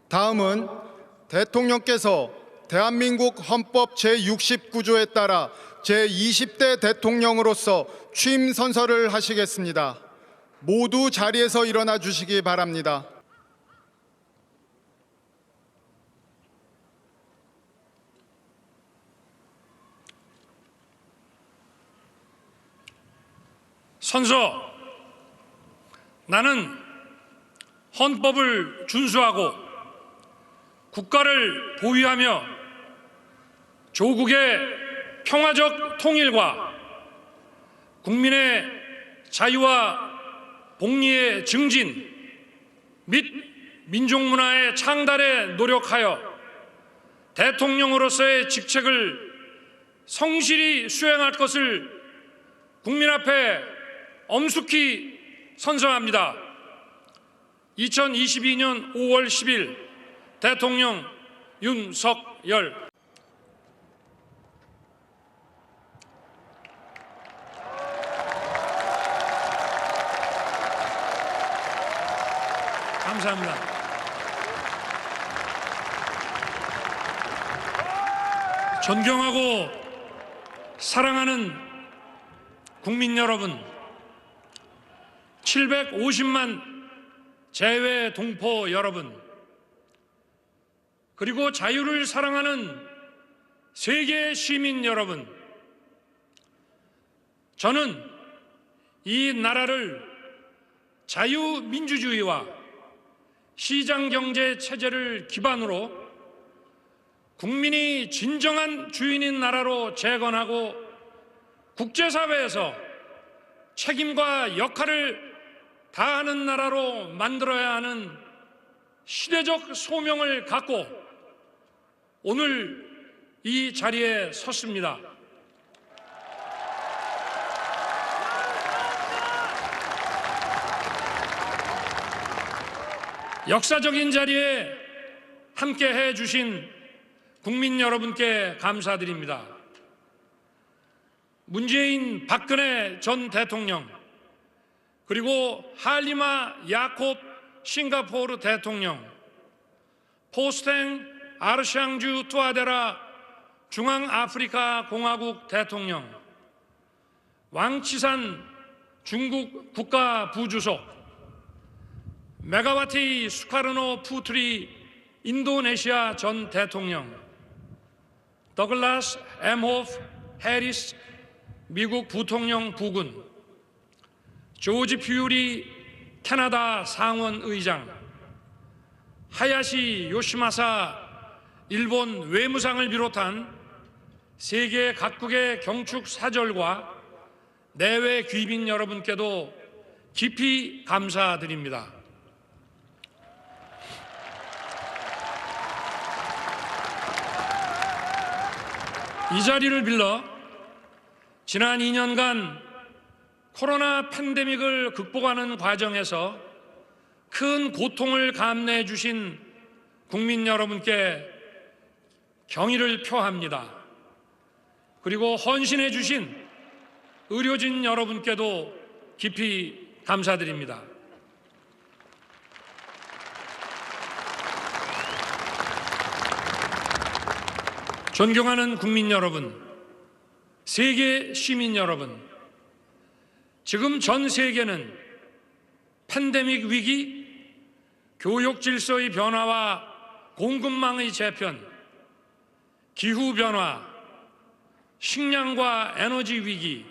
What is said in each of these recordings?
다음은 대통령께서 대한민국 헌법 제69조에 따라 제20대 대통령으로서 취임 선서를 하시겠습니다. 모두 자리에서 일어나 주시기 바랍니다. 선서. 나는 헌법을 준수하고 국가를 보위하며 조국의 평화적 통일과 국민의 자유와 복리의 증진 및 민족문화의 창달에 노력하여 대통령으로서의 직책을 성실히 수행할 것을 국민 앞에 엄숙히 선서합니다. 2022년 5월 10일 대통령 윤석열. 감사합니다. 존경하고 사랑하는 국민 여러분, 750만 재외 동포 여러분, 그리고 자유를 사랑하는 세계 시민 여러분, 저는 이 나라를 자유민주주의와 시장경제 체제를 기반으로 국민이 진정한 주인인 나라로 재건하고 국제사회에서 책임과 역할을 다하는 나라로 만들어야 하는 시대적 소명을 갖고 오늘 이 자리에 섰습니다. 역사적인 자리에 함께해 주신 국민 여러분께 감사드립니다. 문재인 박근혜 전 대통령, 그리고 할리마 야콥 싱가포르 대통령, 포스탱 아르샹주 투아데라 중앙아프리카 공화국 대통령, 왕치산 중국 국가부주석, 메가와티 수카르노 푸트리 인도네시아 전 대통령, 더글라스 엠호프 해리스 미국 부통령 부군, 조지 퓨리 캐나다 상원의장, 하야시 요시마사 일본 외무상을 비롯한 세계 각국의 경축 사절과 내외 귀빈 여러분께도 깊이 감사드립니다. 이 자리를 빌러 지난 2년간 코로나 팬데믹을 극복하는 과정에서 큰 고통을 감내해 주신 국민 여러분께 경의를 표합니다. 그리고 헌신해 주신 의료진 여러분께도 깊이 감사드립니다. 존경하는 국민 여러분, 세계 시민 여러분, 지금 전 세계는 팬데믹 위기, 교육 질서의 변화와 공급망의 재편, 기후변화, 식량과 에너지 위기,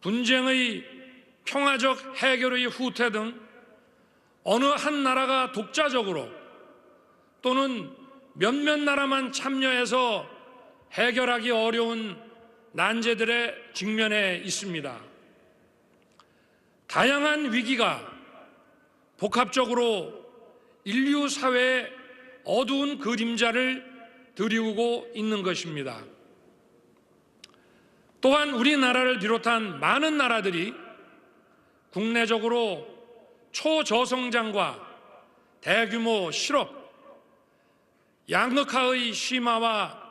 분쟁의 평화적 해결의 후퇴 등 어느 한 나라가 독자적으로 또는 몇몇 나라만 참여해서 해결하기 어려운 난제들에 직면해 있습니다. 다양한 위기가 복합적으로 인류 사회의 어두운 그림자를 드리우고 있는 것입니다. 또한 우리나라를 비롯한 많은 나라들이 국내적으로 초저성장과 대규모 실업, 양극화의 심화와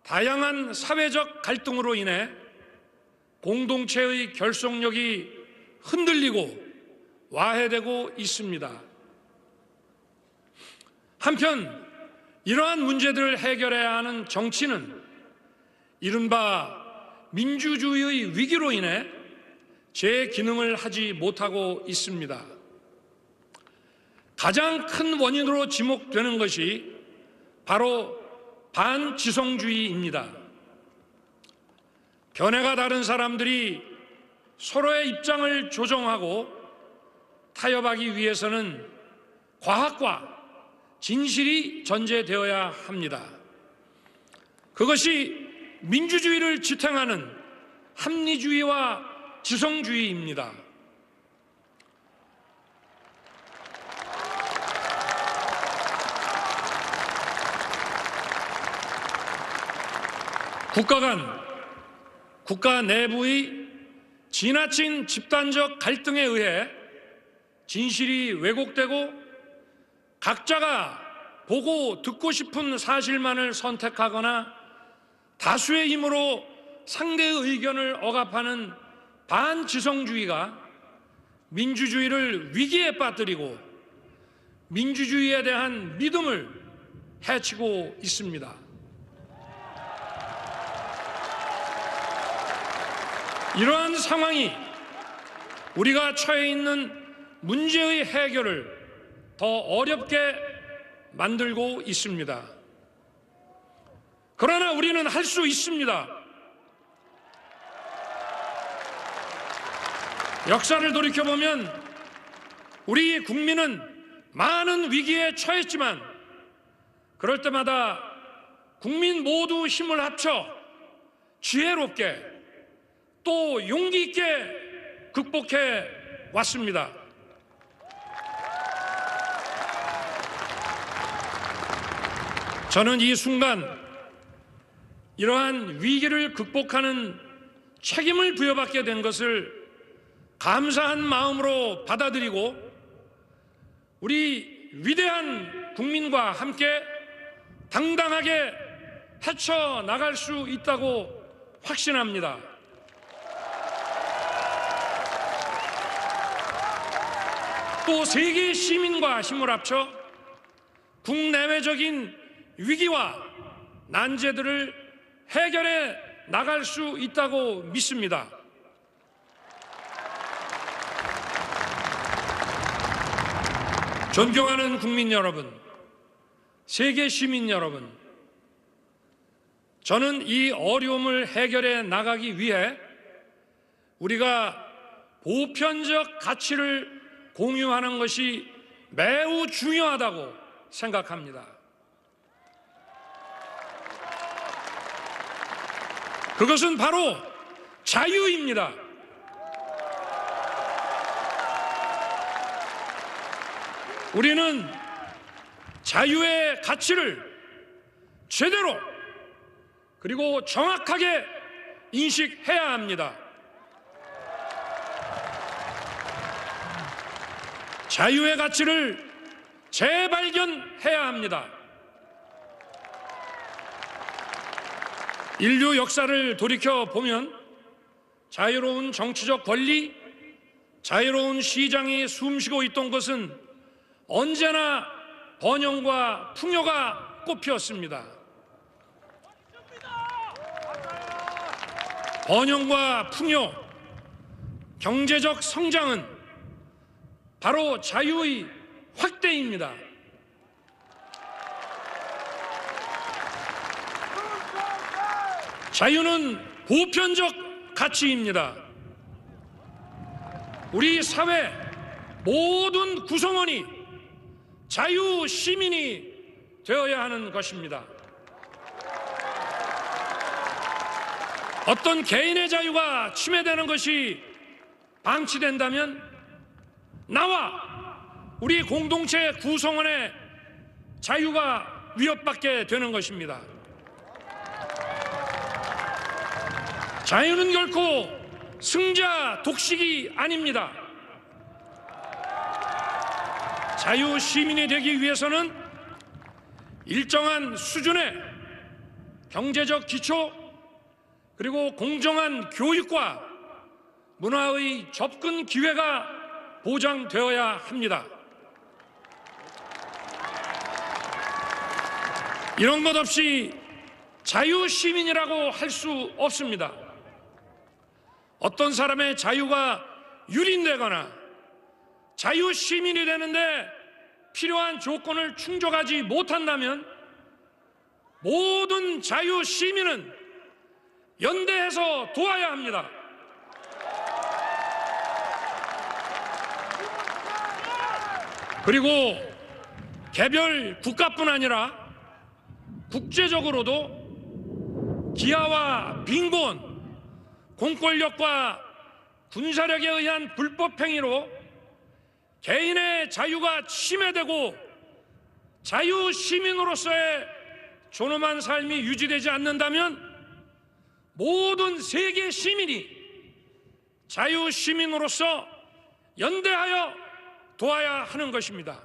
다양한 사회적 갈등으로 인해 공동체의 결속력이 흔들리고 와해되고 있습니다. 한편 이러한 문제들을 해결해야 하는 정치는 이른바 민주주의의 위기로 인해 제 기능을 하지 못하고 있습니다. 가장 큰 원인으로 지목되는 것이 바로 반지성주의입니다. 견해가 다른 사람들이 서로의 입장을 조정하고 타협하기 위해서는 과학과 진실이 전제되어야 합니다. 그것이 민주주의를 지탱하는 합리주의와 지성주의입니다. 국가 내부의 지나친 집단적 갈등에 의해 진실이 왜곡되고 각자가 보고 듣고 싶은 사실만을 선택하거나 다수의 힘으로 상대의 의견을 억압하는 반지성주의가 민주주의를 위기에 빠뜨리고 민주주의에 대한 믿음을 해치고 있습니다. 이러한 상황이 우리가 처해 있는 문제의 해결을 더 어렵게 만들고 있습니다. 그러나 우리는 할 수 있습니다. 역사를 돌이켜보면 우리 국민은 많은 위기에 처했지만 그럴 때마다 국민 모두 힘을 합쳐 지혜롭게 또 용기 있게 극복해 왔습니다. 저는 이 순간 이러한 위기를 극복하는 책임을 부여받게 된 것을 감사한 마음으로 받아들이고 우리 위대한 국민과 함께 당당하게 헤쳐나갈 수 있다고 확신합니다. 또 세계 시민과 힘을 합쳐 국내외적인 위기와 난제들을 해결해 나갈 수 있다고 믿습니다. 존경하는 국민 여러분, 세계 시민 여러분, 저는 이 어려움을 해결해 나가기 위해 우리가 보편적 가치를 공유하는 것이 매우 중요하다고 생각합니다. 그것은 바로 자유입니다. 우리는 자유의 가치를 제대로 그리고 정확하게 인식해야 합니다. 자유의 가치를 재발견해야 합니다. 인류 역사를 돌이켜 보면 자유로운 정치적 권리, 자유로운 시장이 숨쉬고 있던 것은 언제나 번영과 풍요가 꽃피었습니다. 번영과 풍요, 경제적 성장은 바로 자유의 확대입니다. 자유는 보편적 가치입니다. 우리 사회 모든 구성원이 자유 시민이 되어야 하는 것입니다. 어떤 개인의 자유가 침해되는 것이 방치된다면 나와 우리 공동체 구성원의 자유가 위협받게 되는 것입니다. 자유는 결코 승자 독식이 아닙니다. 자유 시민이 되기 위해서는 일정한 수준의 경제적 기초 그리고 공정한 교육과 문화의 접근 기회가 보장되어야 합니다. 이런 것 없이 자유시민이라고 할 수 없습니다. 어떤 사람의 자유가 유린되거나 자유시민이 되는데 필요한 조건을 충족하지 못한다면 모든 자유시민은 연대해서 도와야 합니다. 그리고 개별 국가뿐 아니라 국제적으로도 기아와 빈곤, 공권력과 군사력에 의한 불법 행위로 개인의 자유가 침해되고 자유시민으로서의 존엄한 삶이 유지되지 않는다면 모든 세계 시민이 자유시민으로서 연대하여 도와야 하는 것입니다.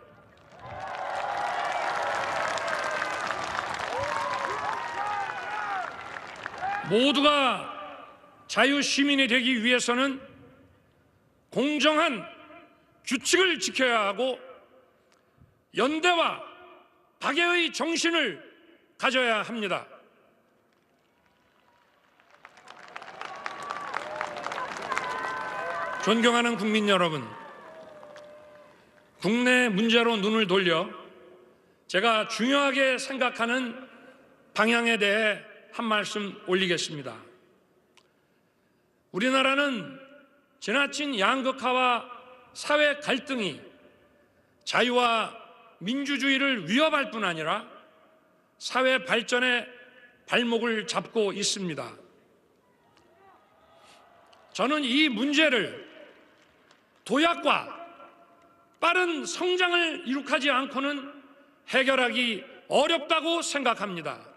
모두가 자유시민이 되기 위해서는 공정한 규칙을 지켜야 하고 연대와 박애의 정신을 가져야 합니다. 존경하는 국민 여러분, 국내 문제로 눈을 돌려 제가 중요하게 생각하는 방향에 대해 한 말씀 올리겠습니다. 우리나라는 지나친 양극화와 사회 갈등이 자유와 민주주의를 위협할 뿐 아니라 사회 발전의 발목을 잡고 있습니다. 저는 이 문제를 도약과 빠른 성장을 이룩하지 않고는 해결하기 어렵다고 생각합니다.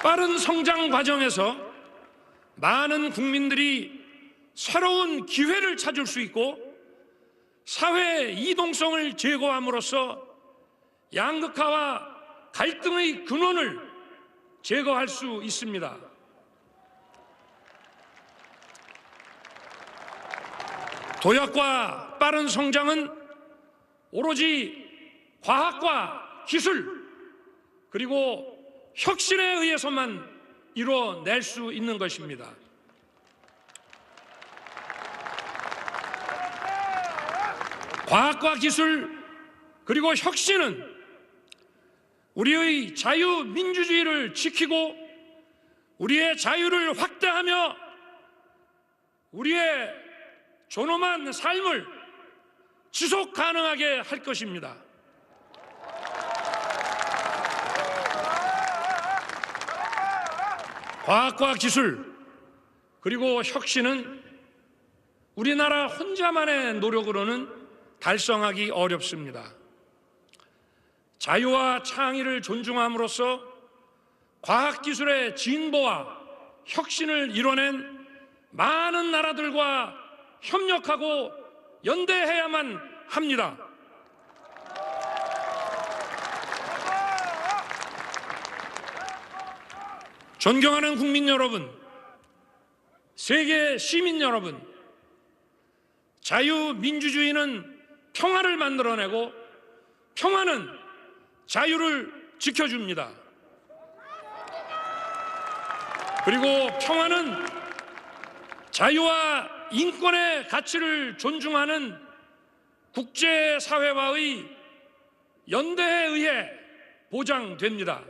빠른 성장 과정에서 많은 국민들이 새로운 기회를 찾을 수 있고 사회 이동성을 제고함으로써 양극화와 갈등의 근원을 제거할 수 있습니다. 도약과 빠른 성장은 오로지 과학과 기술 그리고 혁신에 의해서만 이루어낼 수 있는 것입니다. 과학과 기술 그리고 혁신은 우리의 자유민주주의를 지키고 우리의 자유를 확대하며 우리의 존엄한 삶을 지속 가능하게 할 것입니다. 과학과 기술 그리고 혁신은 우리나라 혼자만의 노력으로는 달성하기 어렵습니다. 자유와 창의를 존중함으로써 과학기술의 진보와 혁신을 이뤄낸 많은 나라들과 협력하고 연대해야만 합니다. 존경하는 국민 여러분, 세계 시민 여러분, 자유민주주의는 평화를 만들어내고 평화는 자유를 지켜줍니다. 그리고 평화는 자유와 인권의 가치를 존중하는 국제사회와의 연대에 의해 보장됩니다.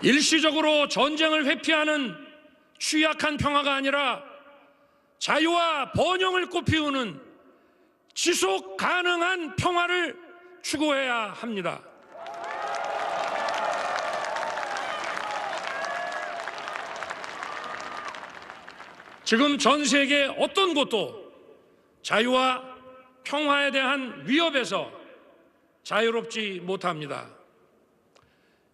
일시적으로 전쟁을 회피하는 취약한 평화가 아니라 자유와 번영을 꽃피우는 지속 가능한 평화를 추구해야 합니다. 지금 전 세계 어떤 곳도 자유와 평화에 대한 위협에서 자유롭지 못합니다.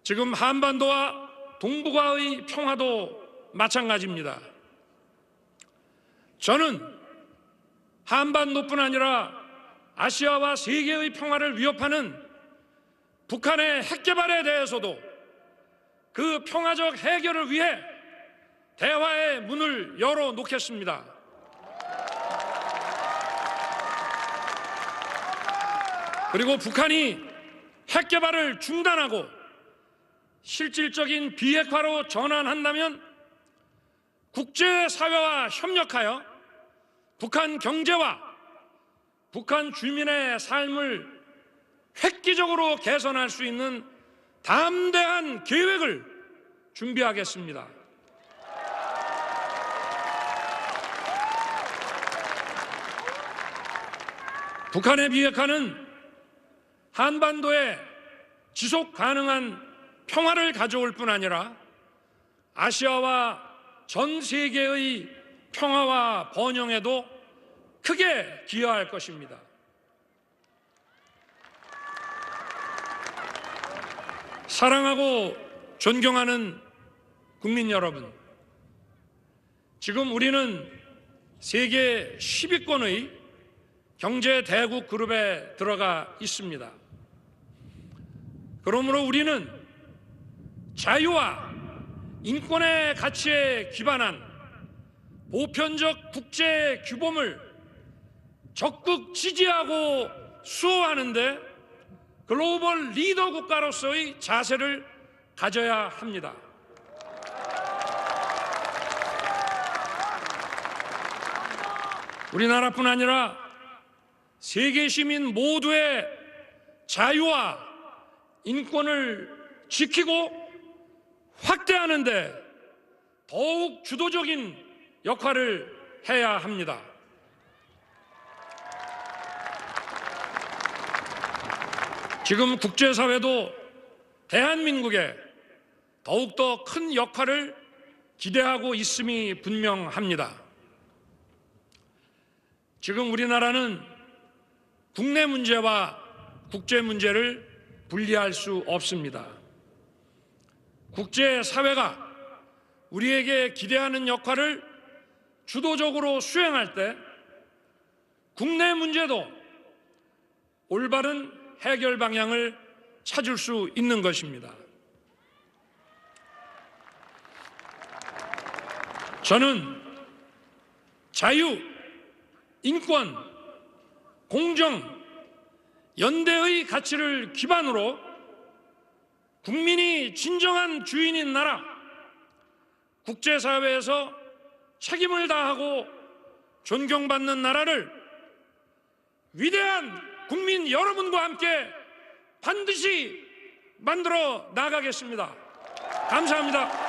지금 한반도와 동북아의 평화도 마찬가지입니다. 저는 한반도뿐 아니라 아시아와 세계의 평화를 위협하는 북한의 핵개발에 대해서도 그 평화적 해결을 위해 대화의 문을 열어놓겠습니다. 그리고 북한이 핵 개발을 중단하고 실질적인 비핵화로 전환한다면 국제사회와 협력하여 북한 경제와 북한 주민의 삶을 획기적으로 개선할 수 있는 담대한 계획을 준비하겠습니다. 북한의 비핵화는 한반도에 지속 가능한 평화를 가져올 뿐 아니라 아시아와 전 세계의 평화와 번영에도 크게 기여할 것입니다. 사랑하고 존경하는 국민 여러분, 지금 우리는 세계 10위권의 경제 대국 그룹에 들어가 있습니다. 그러므로 우리는 자유와 인권의 가치에 기반한 보편적 국제 규범을 적극 지지하고 수호하는데 글로벌 리더 국가로서의 자세를 가져야 합니다. 우리나라뿐 아니라 세계 시민 모두의 자유와 인권을 지키고 확대하는 데 더욱 주도적인 역할을 해야 합니다. 지금 국제사회도 대한민국에 더욱더 큰 역할을 기대하고 있음이 분명합니다. 지금 우리나라는 국내 문제와 국제 문제를 분리할 수 없습니다. 국제사회가 우리에게 기대하는 역할을 주도적으로 수행할 때 국내 문제도 올바른 해결 방향을 찾을 수 있는 것입니다. 저는 자유, 인권, 공정, 연대의 가치를 기반으로 국민이 진정한 주인인 나라, 국제사회에서 책임을 다하고 존경받는 나라를 위대한 국민 여러분과 함께 반드시 만들어 나가겠습니다. 감사합니다.